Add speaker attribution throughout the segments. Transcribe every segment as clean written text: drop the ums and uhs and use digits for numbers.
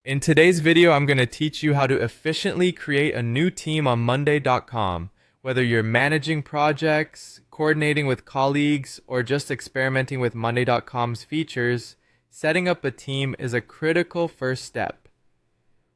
Speaker 1: In today's video, I'm going to teach you how to efficiently create a new team on Monday.com. Whether you're managing projects, coordinating with colleagues, or just experimenting with Monday.com's features, setting up a team is a critical first step.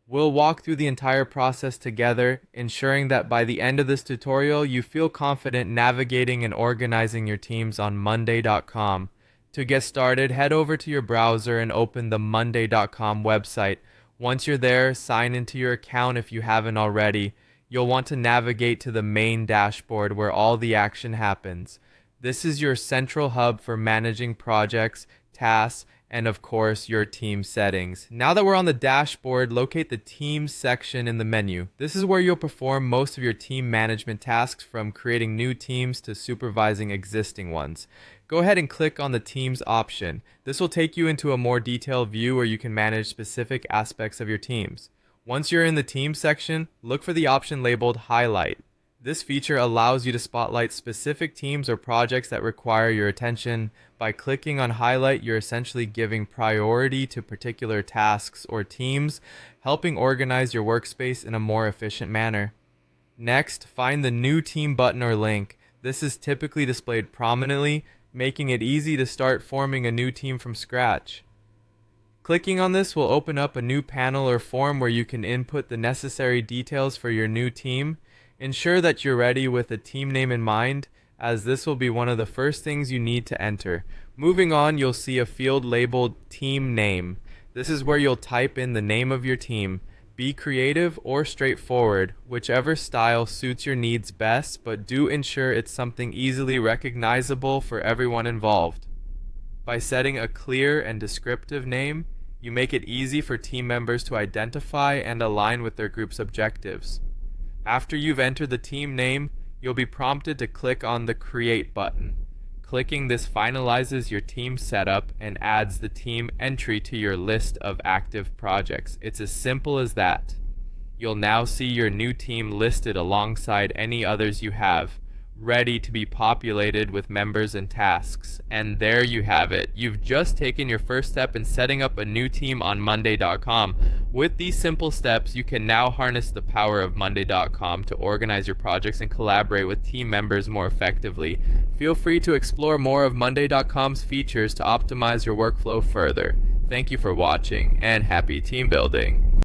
Speaker 1: We'll walk through the entire process together, ensuring that by the end of this tutorial, you feel confident navigating and organizing your teams on Monday.com. To get started, head over to your browser and open the Monday.com website. Once you're there, sign into your account if you haven't already. You'll want to navigate to the main dashboard where all the action happens. This is your central hub for managing projects, tasks, and of course your team settings. Now that we're on the dashboard, locate the Teams section in the menu. This is where you'll perform most of your team management tasks, from creating new teams to supervising existing ones. Go ahead and click on the Teams option. This will take you into a more detailed view where you can manage specific aspects of your teams. Once you're in the Teams section, look for the option labeled Highlight. This feature allows you to spotlight specific teams or projects that require your attention. By clicking on Highlight, you're essentially giving priority to particular tasks or teams, helping organize your workspace in a more efficient manner. Next, find the New Team button or link. This is typically displayed prominently, making it easy to start forming a new team from scratch. Clicking on this will open up a new panel or form where you can input the necessary details for your new team. Ensure that you're ready with a team name in mind, as this will be one of the first things you need to enter. Moving on, you'll see a field labeled Team Name. This is where you'll type in the name of your team. Be creative or straightforward, whichever style suits your needs best, but do ensure it's something easily recognizable for everyone involved. By setting a clear and descriptive name, you make it easy for team members to identify and align with their group's objectives. After you've entered the team name, you'll be prompted to click on the Create button. Clicking this finalizes your team setup and adds the team entry to your list of active projects. It's as simple as that. You'll now see your new team listed alongside any others you have, ready to be populated with members and tasks. And there you have it. You've just taken your first step in setting up a new team on Monday.com. With these simple steps, you can now harness the power of Monday.com to organize your projects and collaborate with team members more effectively. Feel free to explore more of Monday.com's features to optimize your workflow further. Thank you for watching, and happy team building!